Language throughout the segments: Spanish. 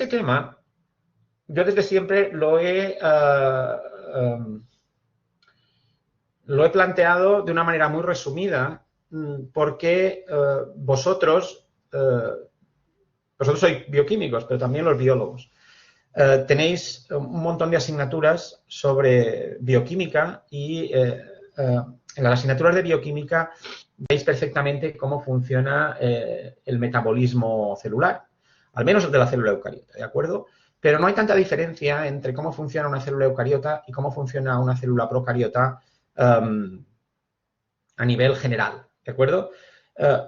Este tema, yo desde siempre lo he planteado de una manera muy resumida porque vosotros sois bioquímicos, pero también los biólogos. Tenéis un montón de asignaturas sobre bioquímica y en las asignaturas de bioquímica veis perfectamente cómo funciona el metabolismo celular, al menos el de la célula eucariota, ¿de acuerdo? Pero no hay tanta diferencia entre cómo funciona una célula eucariota y cómo funciona una célula procariota a nivel general, ¿de acuerdo?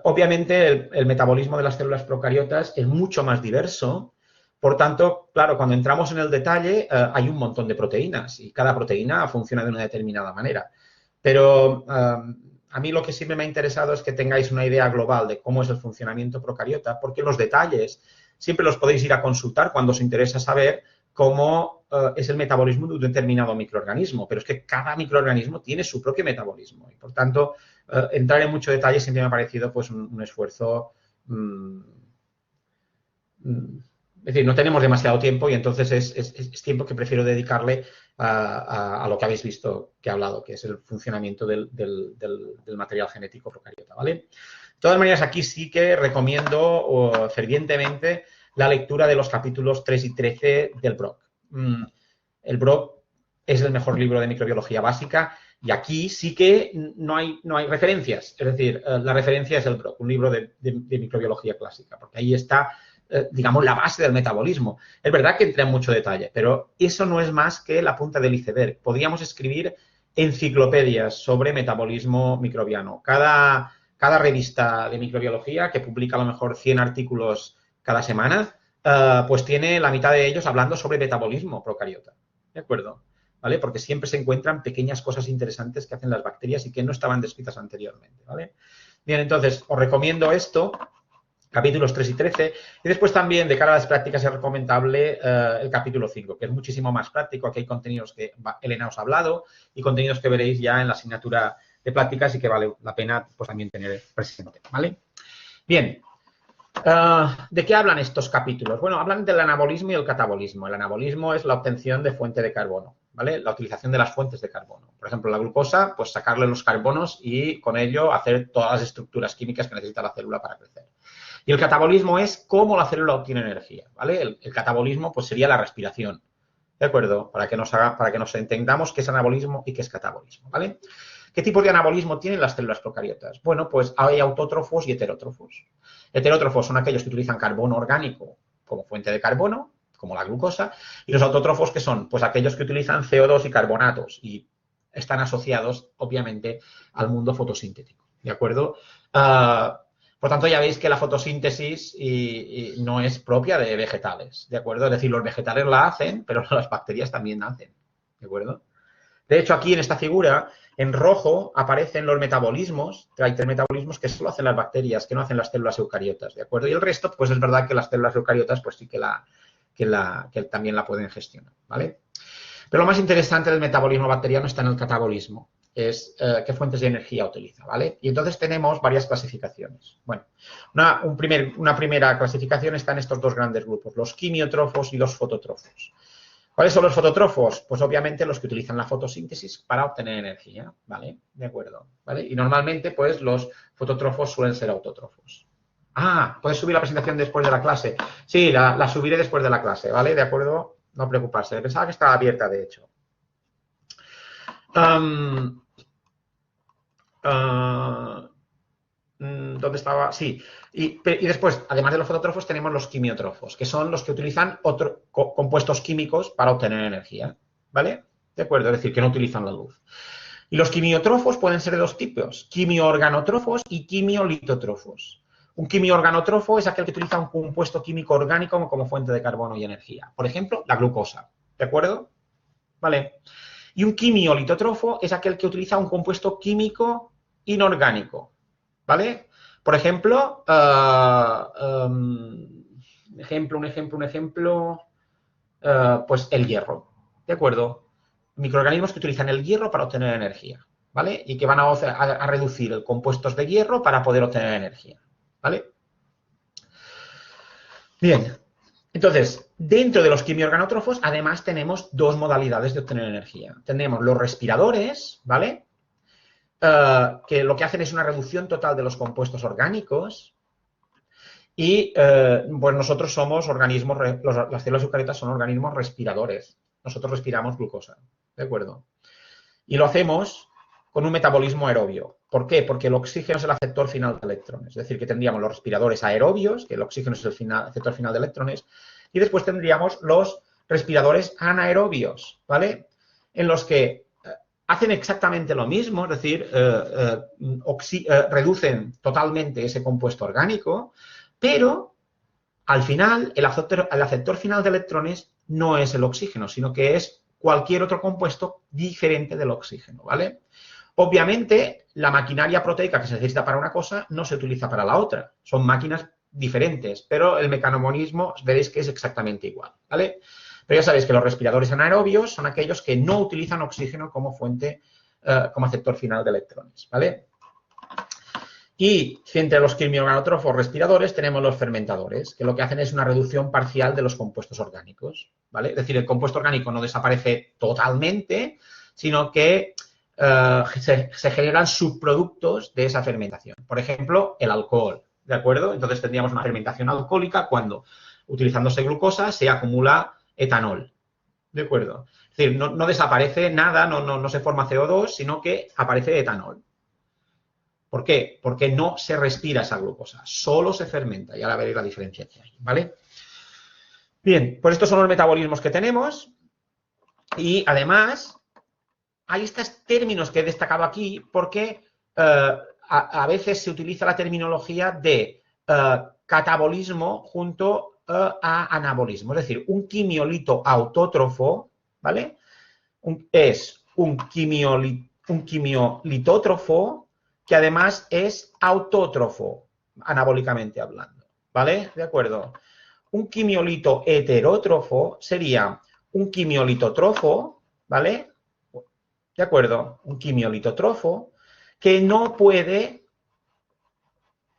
Obviamente el metabolismo de las células procariotas es mucho más diverso. Por tanto, claro, cuando entramos en el detalle hay un montón de proteínas y cada proteína funciona de una determinada manera. Pero a mí lo que siempre me ha interesado es que tengáis una idea global de cómo es el funcionamiento procariota, porque los detalles siempre los podéis ir a consultar cuando os interesa saber cómo es el metabolismo de un determinado microorganismo. Pero es que cada microorganismo tiene su propio metabolismo y, por tanto, entrar en mucho detalle siempre me ha parecido pues, un esfuerzo... Es decir, no tenemos demasiado tiempo y entonces es tiempo que prefiero dedicarle a lo que habéis visto que he hablado, que es el funcionamiento del material genético procariota, ¿vale? De todas maneras, aquí sí que recomiendo fervientemente la lectura de los capítulos 3 y 13 del Brock. El Brock es el mejor libro de microbiología básica y aquí sí que no hay referencias. Es decir, la referencia es el Brock, un libro de microbiología clásica, porque ahí está digamos, la base del metabolismo. Es verdad que entra en mucho detalle, pero eso no es más que la punta del iceberg. Podríamos escribir enciclopedias sobre metabolismo microbiano. Cada revista de microbiología, que publica a lo mejor 100 artículos cada semana, pues tiene la mitad de ellos hablando sobre metabolismo procariota. ¿De acuerdo? ¿Vale? Porque siempre se encuentran pequeñas cosas interesantes que hacen las bacterias y que no estaban descritas anteriormente. ¿Vale? Bien, entonces, os recomiendo esto, capítulos 3 y 13, y después también, de cara a las prácticas, es recomendable el capítulo 5, que es muchísimo más práctico. Aquí hay contenidos que Elena os ha hablado y contenidos que veréis ya en la asignatura de prácticas y que vale la pena pues, también tener presente, ¿vale? Bien, ¿de qué hablan estos capítulos? Bueno, hablan del anabolismo y el catabolismo. El anabolismo es la obtención de fuente de carbono, ¿vale? La utilización de las fuentes de carbono. Por ejemplo, la glucosa, pues sacarle los carbonos y con ello hacer todas las estructuras químicas que necesita la célula para crecer. Y el catabolismo es cómo la célula obtiene energía, ¿vale? El catabolismo pues sería la respiración, ¿de acuerdo? Para que nos entendamos qué es anabolismo y qué es catabolismo, ¿vale? ¿Qué tipo de anabolismo tienen las células procariotas? Bueno, pues hay autótrofos y heterótrofos. Heterótrofos son aquellos que utilizan carbono orgánico como fuente de carbono, como la glucosa, y los autótrofos que son pues aquellos que utilizan CO2 y carbonatos y están asociados, obviamente, al mundo fotosintético, ¿de acuerdo? Por tanto, ya veis que la fotosíntesis no es propia de vegetales, ¿de acuerdo? Es decir, los vegetales la hacen, pero las bacterias también hacen, ¿de acuerdo? De hecho, aquí en esta figura, en rojo, aparecen los metabolismos. Hay 3 metabolismos que solo hacen las bacterias, que no hacen las células eucariotas, ¿de acuerdo? Y el resto, pues es verdad que las células eucariotas, pues sí que también la pueden gestionar, ¿vale? Pero lo más interesante del metabolismo bacteriano está en el catabolismo. Es qué fuentes de energía utiliza, ¿vale? Y entonces tenemos varias clasificaciones. Bueno, una primera clasificación está en estos dos grandes grupos, los quimiotrófos y los fotótrofos. ¿Cuáles son los fotótrofos? Pues obviamente los que utilizan la fotosíntesis para obtener energía, ¿vale? De acuerdo, ¿vale? Y normalmente, pues, los fotótrofos suelen ser autótrofos. Ah, ¿puedes subir la presentación después de la clase? Sí, la subiré después de la clase, ¿vale? De acuerdo, no preocuparse. Pensaba que estaba abierta, de hecho. ¿Dónde estaba? Sí. Y después, además de los fotótrofos, tenemos los quimiótrofos, que son los que utilizan compuestos químicos para obtener energía, ¿vale? De acuerdo, es decir, que no utilizan la luz. Y los quimiótrofos pueden ser de dos tipos, quimiorganótrofos y quimiolitótrofos. Un quimiorganótrofo es aquel que utiliza un compuesto químico orgánico como fuente de carbono y energía. Por ejemplo, la glucosa, ¿de acuerdo? ¿Vale? Y un quimiolitótrofo es aquel que utiliza un compuesto químico inorgánico, ¿vale? Por ejemplo, pues el hierro, ¿de acuerdo? Microorganismos que utilizan el hierro para obtener energía, ¿vale? Y que van a reducir compuestos de hierro para poder obtener energía, ¿vale? Bien, Entonces, dentro de los quimiorganótrofos, además tenemos dos modalidades de obtener energía. Tenemos los respiradores, ¿vale? Que lo que hacen es una reducción total de los compuestos orgánicos y pues nosotros somos organismos, las células eucariotas son organismos respiradores. Nosotros respiramos glucosa, ¿de acuerdo? Y lo hacemos con un metabolismo aerobio. ¿Por qué? Porque el oxígeno es el aceptor final de electrones. Es decir, que tendríamos los respiradores aerobios, que el oxígeno es el aceptor final de electrones, y después tendríamos los respiradores anaerobios, ¿vale? En los que hacen exactamente lo mismo, es decir, reducen totalmente ese compuesto orgánico, pero al final el aceptor final de electrones no es el oxígeno, sino que es cualquier otro compuesto diferente del oxígeno, ¿vale? Obviamente, la maquinaria proteica que se necesita para una cosa no se utiliza para la otra. Son máquinas diferentes, pero el mecanismo veréis que es exactamente igual, ¿vale? Pero ya sabéis que los respiradores anaerobios son aquellos que no utilizan oxígeno como fuente, como aceptor final de electrones, ¿vale? Y entre los quimiorganótrofos respiradores tenemos los fermentadores, que lo que hacen es una reducción parcial de los compuestos orgánicos, ¿vale? Es decir, el compuesto orgánico no desaparece totalmente, sino que se generan subproductos de esa fermentación. Por ejemplo, el alcohol, ¿de acuerdo? Entonces tendríamos una fermentación alcohólica cuando, utilizándose glucosa, se acumula etanol, ¿de acuerdo? Es decir, no desaparece nada, no se forma CO2, sino que aparece etanol. ¿Por qué? Porque no se respira esa glucosa, solo se fermenta. Y ahora veréis la diferencia que hay, ¿vale? Bien, pues estos son los metabolismos que tenemos. Y además, hay estos términos que he destacado aquí porque a veces se utiliza la terminología de catabolismo junto a anabolismo. Es decir, un quimiolito autótrofo, ¿vale? Es un quimiolitótrofo que además es autótrofo, anabólicamente hablando, ¿vale? ¿De acuerdo? Un quimiolito heterótrofo sería un quimiolitótrofo, ¿vale? ¿De acuerdo? Un quimiolitótrofo que no puede,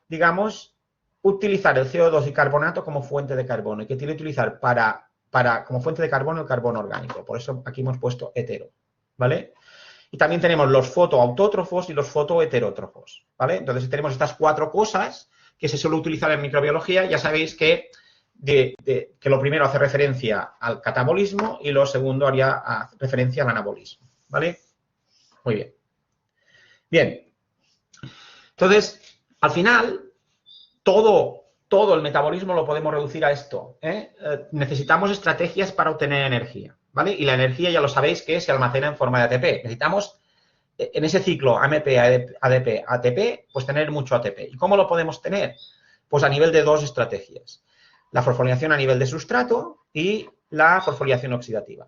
digamos, utilizar el CO2 y carbonato como fuente de carbono y que tiene que utilizar como fuente de carbono el carbono orgánico. Por eso aquí hemos puesto hetero, ¿vale? Y también tenemos los fotoautótrofos y los fotoheterótrofos, ¿vale? Entonces tenemos estas cuatro cosas que se suele utilizar en microbiología. Ya sabéis que lo primero hace referencia al catabolismo y lo segundo haría referencia al anabolismo, ¿vale? Muy bien. Bien. Entonces, al final, todo el metabolismo lo podemos reducir a esto, ¿eh? Necesitamos estrategias para obtener energía, ¿vale? Y la energía ya lo sabéis que se almacena en forma de ATP. Necesitamos, en ese ciclo AMP, ADP, ATP, pues tener mucho ATP. ¿Y cómo lo podemos tener? Pues a nivel de dos estrategias. La fosforilación a nivel de sustrato y la fosforilación oxidativa.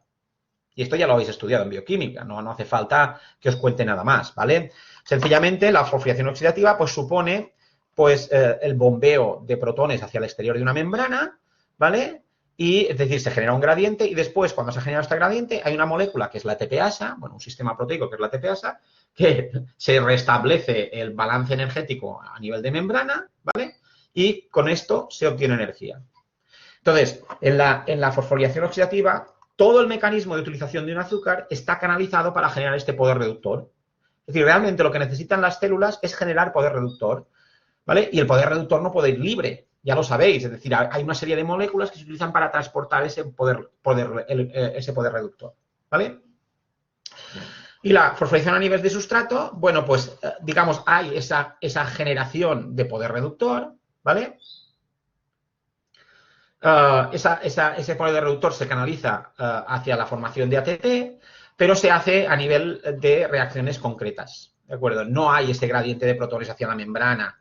Y esto ya lo habéis estudiado en bioquímica, no hace falta que os cuente nada más, ¿vale? Sencillamente, la fosforilación oxidativa pues supone pues el bombeo de protones hacia el exterior de una membrana, ¿vale? Y, es decir, se genera un gradiente y después, cuando se genera este gradiente, hay una molécula que es la ATPasa, bueno, un sistema proteico que es la ATPasa, que se restablece el balance energético a nivel de membrana, ¿vale? Y con esto se obtiene energía. Entonces, en la fosforilación oxidativa, todo el mecanismo de utilización de un azúcar está canalizado para generar este poder reductor. Es decir, realmente lo que necesitan las células es generar poder reductor, ¿vale? Y el poder reductor no puede ir libre, ya lo sabéis. Es decir, hay una serie de moléculas que se utilizan para transportar ese poder reductor, ¿vale? Y la fosforilación a nivel de sustrato, bueno, pues, digamos, hay esa generación de poder reductor, ¿vale? Ese poder reductor se canaliza hacia la formación de ATP, pero se hace a nivel de reacciones concretas, ¿de acuerdo? No hay ese gradiente de protones hacia la membrana,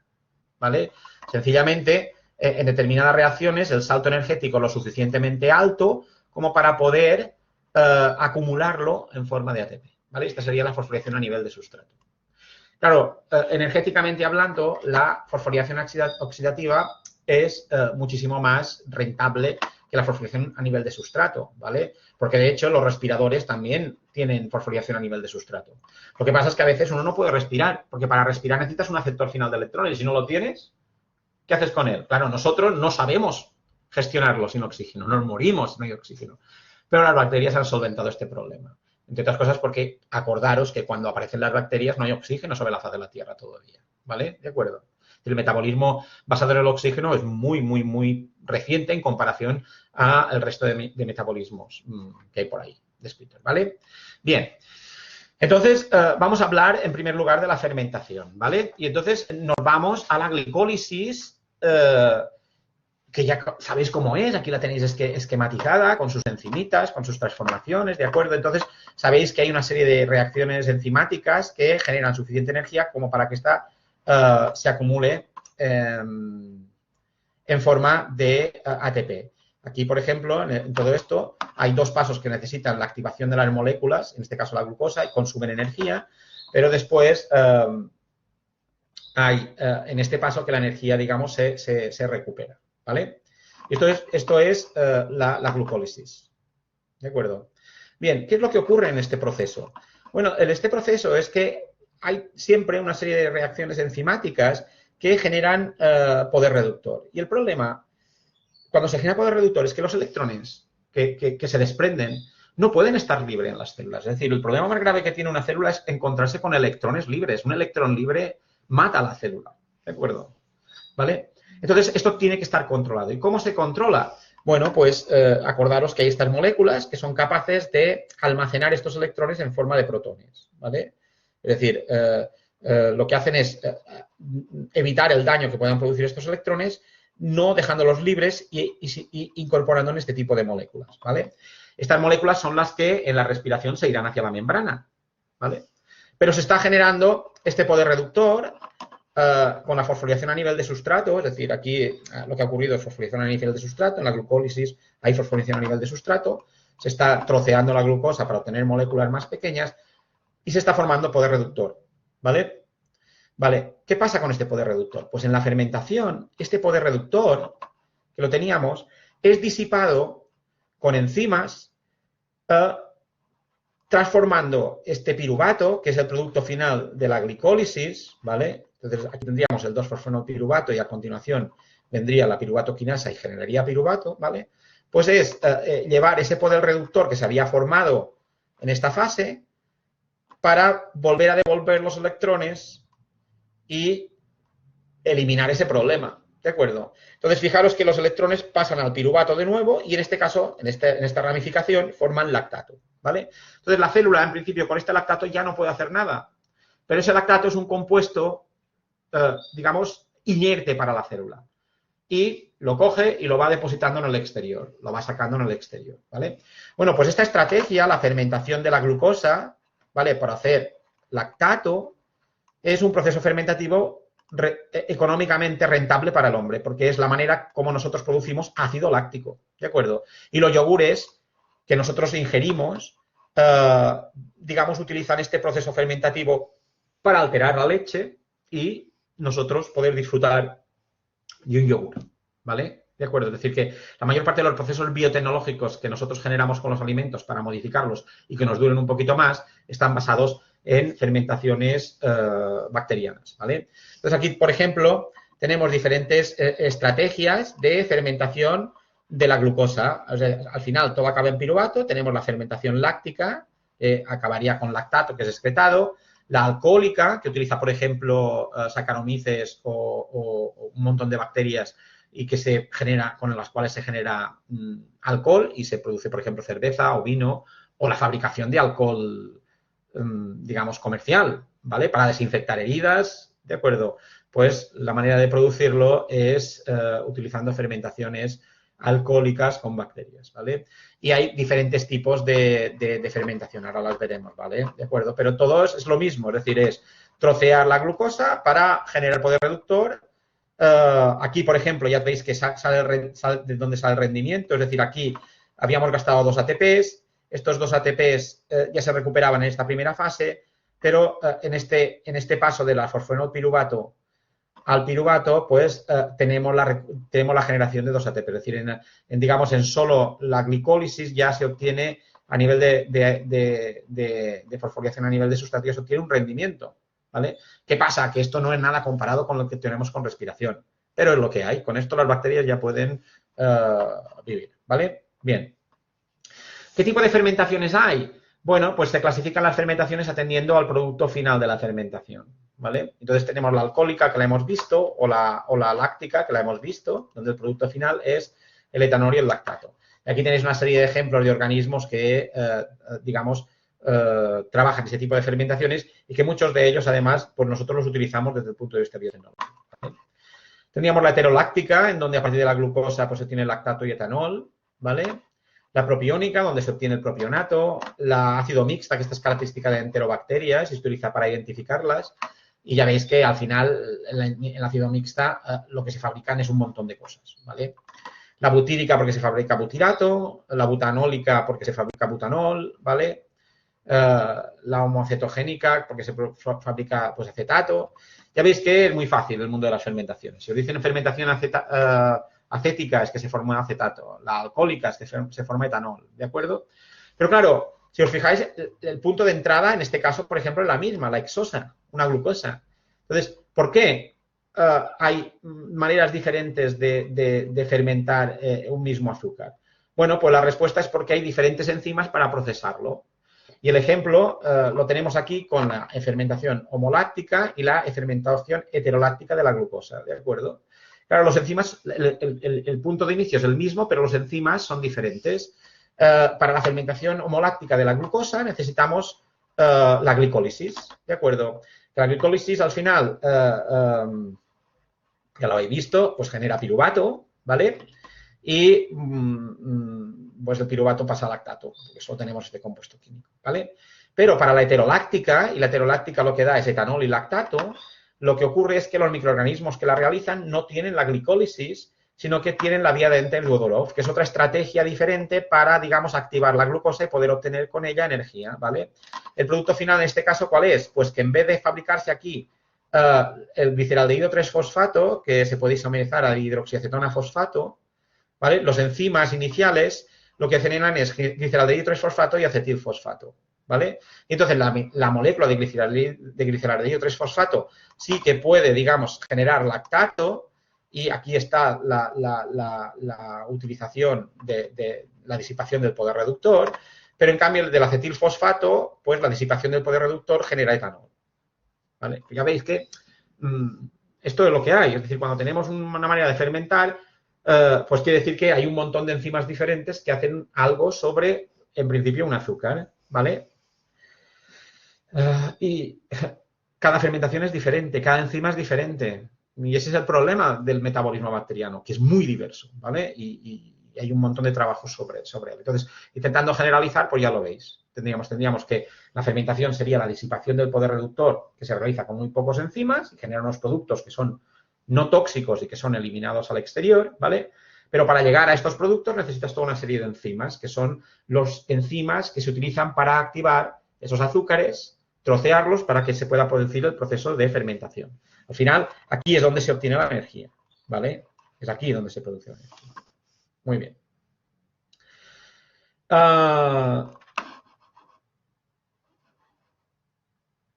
¿vale? Sencillamente, en determinadas reacciones, el salto energético es lo suficientemente alto como para poder acumularlo en forma de ATP, ¿vale? Esta sería la fosforilación a nivel de sustrato. Claro, energéticamente hablando, la fosforilación oxidativa es muchísimo más rentable que la fosforilación a nivel de sustrato, ¿vale? Porque, de hecho, los respiradores también tienen fosforilación a nivel de sustrato. Lo que pasa es que a veces uno no puede respirar, porque para respirar necesitas un aceptor final de electrones y si no lo tienes, ¿qué haces con él? Claro, nosotros no sabemos gestionarlo sin oxígeno, nos morimos si no hay oxígeno. Pero las bacterias han solventado este problema. Entre otras cosas porque acordaros que cuando aparecen las bacterias no hay oxígeno sobre la faz de la Tierra todavía, ¿vale? ¿De acuerdo? El metabolismo basado en el oxígeno es muy reciente en comparación al resto de metabolismos que hay por ahí descritos, ¿vale? Bien. Entonces, vamos a hablar en primer lugar de la fermentación, ¿vale? Y entonces nos vamos a la glicólisis, que ya sabéis cómo es, aquí la tenéis esquematizada, con sus enzimitas, con sus transformaciones, ¿de acuerdo? Entonces, sabéis que hay una serie de reacciones enzimáticas que generan suficiente energía como para que esta se acumule en forma de ATP. Aquí, por ejemplo, en todo esto, hay dos pasos que necesitan la activación de las moléculas, en este caso la glucosa, y consumen energía, pero después hay en este paso que la energía, digamos, se recupera, ¿vale? Esto es la glucólisis, ¿de acuerdo? Bien, ¿qué es lo que ocurre en este proceso? Bueno, en este proceso es que hay siempre una serie de reacciones enzimáticas que generan poder reductor. Y el problema, cuando se genera poder reductor, es que los electrones que se desprenden no pueden estar libres en las células. Es decir, el problema más grave que tiene una célula es encontrarse con electrones libres. Un electrón libre mata a la célula, ¿de acuerdo? ¿Vale? Entonces, esto tiene que estar controlado. ¿Y cómo se controla? Bueno, pues acordaros que hay estas moléculas que son capaces de almacenar estos electrones en forma de protones, ¿vale? Es decir, lo que hacen es evitar el daño que puedan producir estos electrones, no dejándolos libres y incorporando en este tipo de moléculas, ¿vale? Estas moléculas son las que en la respiración se irán hacia la membrana, ¿vale? Pero se está generando este poder reductor con la fosforilación a nivel de sustrato, es decir, aquí lo que ha ocurrido es fosforilación a nivel de sustrato, en la glucólisis hay fosforilación a nivel de sustrato, se está troceando la glucosa para obtener moléculas más pequeñas y se está formando poder reductor, ¿vale? Vale, ¿qué pasa con este poder reductor? Pues en la fermentación, este poder reductor, que lo teníamos, es disipado con enzimas transformando este piruvato, que es el producto final de la glicólisis, ¿vale? Entonces, aquí tendríamos el 2-fosfenopiruvato y a continuación vendría la piruvato quinasa y generaría piruvato, ¿vale? Pues es llevar ese poder reductor que se había formado en esta fase para volver a devolver los electrones y eliminar ese problema, ¿de acuerdo? Entonces, fijaros que los electrones pasan al piruvato de nuevo y en este caso, en esta ramificación, forman lactato, ¿vale? Entonces, la célula, en principio, con este lactato ya no puede hacer nada, pero ese lactato es un compuesto, digamos, inerte para la célula y lo coge y lo va depositando en el exterior, lo va sacando en el exterior, ¿vale? Bueno, pues esta estrategia, la fermentación de la glucosa, ¿vale? Por hacer lactato, es un proceso fermentativo económicamente rentable para el hombre, porque es la manera como nosotros producimos ácido láctico, ¿de acuerdo? Y los yogures que nosotros ingerimos, digamos, utilizan este proceso fermentativo para alterar la leche y nosotros poder disfrutar de un yogur, ¿vale? ¿De acuerdo? Es decir, que la mayor parte de los procesos biotecnológicos que nosotros generamos con los alimentos para modificarlos y que nos duren un poquito más, están basados en fermentaciones bacterianas, ¿vale? Entonces, aquí, por ejemplo, tenemos diferentes estrategias de fermentación de la glucosa. O sea, al final, todo acaba en piruvato, tenemos la fermentación láctica, que acabaría con lactato, que es excretado, la alcohólica, que utiliza, por ejemplo, Saccharomyces o un montón de bacterias y que se genera, con las cuales se genera alcohol y se produce, por ejemplo, cerveza o vino, o la fabricación de alcohol, digamos, comercial, ¿vale? Para desinfectar heridas, ¿de acuerdo? Pues la manera de producirlo es utilizando fermentaciones alcohólicas con bacterias, ¿vale? Y hay diferentes tipos de fermentación, ahora las veremos, ¿vale? ¿De acuerdo? Pero todo es lo mismo, es decir, es trocear la glucosa para generar poder reductor. Aquí, por ejemplo, ya veis que sale de dónde sale el rendimiento, es decir, aquí habíamos gastado 2 ATPs, estos 2 ATPs ya se recuperaban en esta primera fase, pero en este paso de la fosfenolpiruvato al piruvato, pues tenemos la generación de 2 ATP. Es decir, digamos, en solo la glicólisis ya se obtiene a nivel de fosforilación a nivel de sustrato, ya se obtiene un rendimiento, ¿vale? ¿Qué pasa? Que esto no es nada comparado con lo que tenemos con respiración, pero es lo que hay. Con esto las bacterias ya pueden vivir, ¿vale? Bien. ¿Qué tipo de fermentaciones hay? Bueno, pues se clasifican las fermentaciones atendiendo al producto final de la fermentación, ¿vale? Entonces tenemos la alcohólica, que la hemos visto, o la láctica, que la hemos visto, donde el producto final es el etanol y el lactato. Y aquí tenéis una serie de ejemplos de organismos que, digamos, trabajan ese tipo de fermentaciones y que muchos de ellos, además, pues nosotros los utilizamos desde el punto de vista biotecnológico, ¿vale? Tendríamos la heteroláctica, en donde a partir de la glucosa pues, se obtiene lactato y etanol, ¿vale? La propiónica, donde se obtiene el propionato, la ácido mixta, que esta es característica de enterobacterias y se utiliza para identificarlas. Y ya veis que al final, en el ácido mixta, lo que se fabrican es un montón de cosas, ¿vale? La butírica porque se fabrica butirato, la butanólica porque se fabrica butanol, ¿vale? La homoacetogénica porque se fabrica pues, acetato. Ya veis que es muy fácil el mundo de las fermentaciones. Si os dicen fermentación acética es que se forma acetato, la alcohólica es que se forma etanol, ¿de acuerdo? Pero claro, si os fijáis, el punto de entrada en este caso, por ejemplo, es la misma, la hexosa, una glucosa. Entonces, ¿por qué hay maneras diferentes de fermentar un mismo azúcar? Bueno, pues la respuesta es porque hay diferentes enzimas para procesarlo. Y el ejemplo lo tenemos aquí con la fermentación homoláctica y la fermentación heteroláctica de la glucosa, ¿de acuerdo? Claro, los enzimas, el punto de inicio es el mismo, pero los enzimas son diferentes. Para la fermentación homoláctica de la glucosa necesitamos la glicólisis, ¿de acuerdo? La glicólisis al final, ya lo habéis visto, pues genera piruvato, ¿vale? Y pues el piruvato pasa a lactato, por eso tenemos este compuesto químico, ¿vale? Pero para la heteroláctica, y la heteroláctica lo que da es etanol y lactato, lo que ocurre es que los microorganismos que la realizan no tienen la glicólisis, sino que tienen la vía de Enter-Godolov, que es otra estrategia diferente para, digamos, activar la glucosa y poder obtener con ella energía, ¿vale? El producto final en este caso, ¿cuál es? Pues que en vez de fabricarse aquí el gliceraldehído 3-fosfato, que se puede isomerizar a hidroxiacetona fosfato, ¿vale? Los enzimas iniciales lo que generan es gliceraldehído 3-fosfato y acetilfosfato, ¿vale? Y entonces la molécula de gliceraldehído 3-fosfato sí que puede, digamos, generar lactato y aquí está la utilización de la disipación del poder reductor, pero en cambio el del acetilfosfato, pues la disipación del poder reductor genera etanol, ¿vale? Ya veis que esto es lo que hay, es decir, cuando tenemos una manera de fermentar, pues quiere decir que hay un montón de enzimas diferentes que hacen algo sobre, en principio, un azúcar, ¿vale? Y cada fermentación es diferente, cada enzima es diferente. Y ese es el problema del metabolismo bacteriano, que es muy diverso, ¿vale? Y hay un montón de trabajos sobre él. Entonces, intentando generalizar, pues ya lo veis. Tendríamos que la fermentación sería la disipación del poder reductor que se realiza con muy pocos enzimas y genera unos productos que son no tóxicos y que son eliminados al exterior, ¿vale? Pero para llegar a estos productos necesitas toda una serie de enzimas, que son los enzimas que se utilizan para activar esos azúcares, trocearlos para que se pueda producir el proceso de fermentación. Al final, aquí es donde se obtiene la energía, ¿vale? Es aquí donde se produce la energía. Muy bien.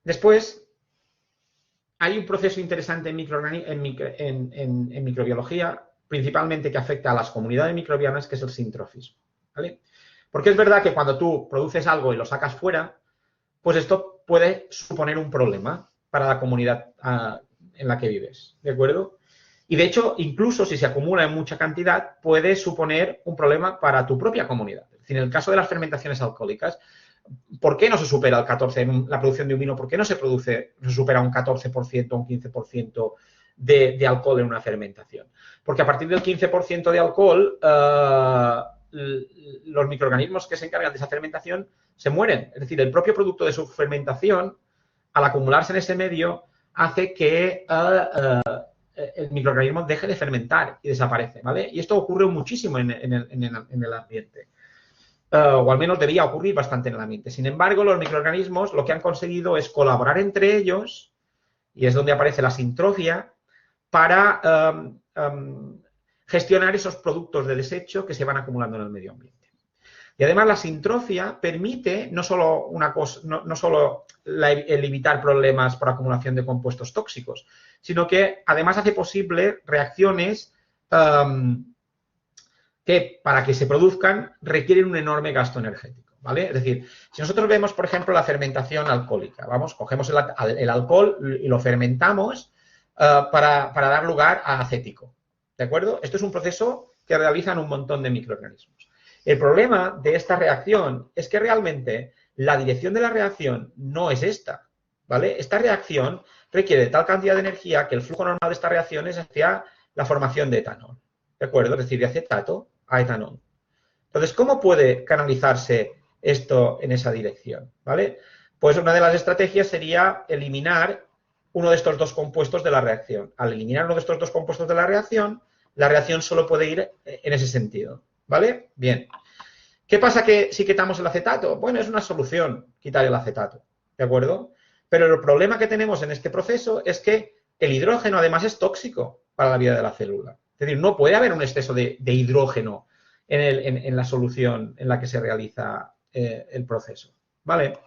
Después, hay un proceso interesante en microbiología, principalmente que afecta a las comunidades microbianas, que es el sintrofismo, ¿vale? Porque es verdad que cuando tú produces algo y lo sacas fuera, pues esto puede suponer un problema para la comunidad en la que vives, ¿de acuerdo? Y de hecho, incluso si se acumula en mucha cantidad, puede suponer un problema para tu propia comunidad. Es decir, en el caso de las fermentaciones alcohólicas, ¿por qué no se supera el 14% la producción de un vino? ¿Por qué no se supera un 14% o un 15% de alcohol en una fermentación? Porque a partir del 15% de alcohol, los microorganismos que se encargan de esa fermentación se mueren. Es decir, el propio producto de su fermentación, al acumularse en ese medio, hace que el microorganismo deje de fermentar y desaparece, ¿vale? Y esto ocurre muchísimo en el ambiente. O al menos debía ocurrir bastante en el ambiente. Sin embargo, los microorganismos lo que han conseguido es colaborar entre ellos, y es donde aparece la sintrofia, para gestionar esos productos de desecho que se van acumulando en el medio ambiente. Y además la sintrofia permite no solo el evitar problemas por acumulación de compuestos tóxicos, sino que además hace posible reacciones que para que se produzcan requieren un enorme gasto energético, ¿vale? Es decir, si nosotros vemos, por ejemplo, la fermentación alcohólica, cogemos el alcohol y lo fermentamos para dar lugar a acético, ¿de acuerdo? Esto es un proceso que realizan un montón de microorganismos. El problema de esta reacción es que realmente la dirección de la reacción no es esta, ¿vale? Esta reacción requiere tal cantidad de energía que el flujo normal de esta reacción es hacia la formación de etanol, ¿de acuerdo? Es decir, de acetato a etanol. Entonces, ¿cómo puede canalizarse esto en esa dirección? ¿Vale? Pues una de las estrategias sería eliminar uno de estos dos compuestos de la reacción. Al eliminar uno de estos dos compuestos de la reacción solo puede ir en ese sentido. ¿Vale? Bien. ¿Qué pasa que si quitamos el acetato? Bueno, es una solución quitar el acetato, ¿de acuerdo? Pero el problema que tenemos en este proceso es que el hidrógeno además es tóxico para la vida de la célula. Es decir, no puede haber un exceso de hidrógeno en la solución en la que se realiza el proceso, ¿vale?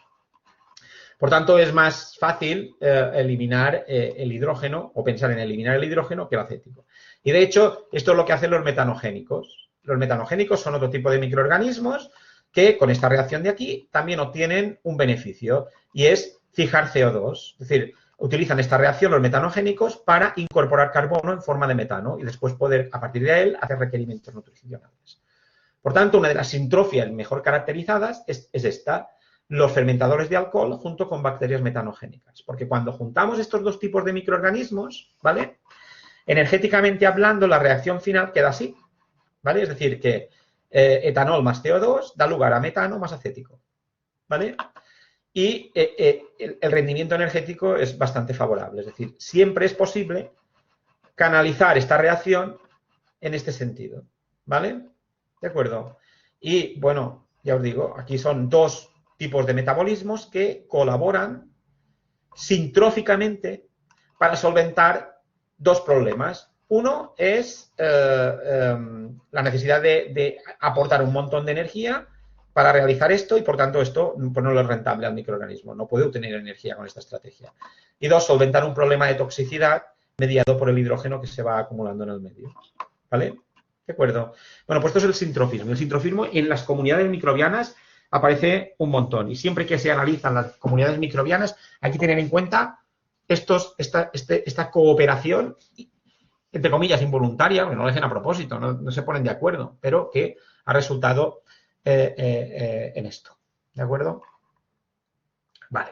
Por tanto, es más fácil eliminar el hidrógeno o pensar en eliminar el hidrógeno que el acético. Y, de hecho, esto es lo que hacen los metanogénicos. Los metanogénicos son otro tipo de microorganismos que, con esta reacción de aquí, también obtienen un beneficio y es fijar CO2. Es decir, utilizan esta reacción los metanogénicos para incorporar carbono en forma de metano y después poder, a partir de él, hacer requerimientos nutricionales. Por tanto, una de las sintrofias mejor caracterizadas es esta, los fermentadores de alcohol junto con bacterias metanogénicas. Porque cuando juntamos estos dos tipos de microorganismos, ¿vale? Energéticamente hablando, la reacción final queda así, ¿vale? Es decir, que etanol más CO2 da lugar a metano más acético, ¿vale? Y el rendimiento energético es bastante favorable. Es decir, siempre es posible canalizar esta reacción en este sentido, ¿vale? ¿De acuerdo? Y, bueno, ya os digo, aquí son dos tipos de metabolismos que colaboran sintróficamente para solventar dos problemas. Uno es la necesidad de aportar un montón de energía para realizar esto y, por tanto, esto pues, no es rentable al microorganismo. No puede obtener energía con esta estrategia. Y dos, solventar un problema de toxicidad mediado por el hidrógeno que se va acumulando en el medio. ¿Vale? ¿De acuerdo? Bueno, pues esto es el sintrofismo. El sintrofismo en las comunidades microbianas aparece un montón. Y siempre que se analizan las comunidades microbianas hay que tener en cuenta esta cooperación, entre comillas, involuntaria, que no lo hacen a propósito, no se ponen de acuerdo, pero que ha resultado en esto. ¿De acuerdo? Vale.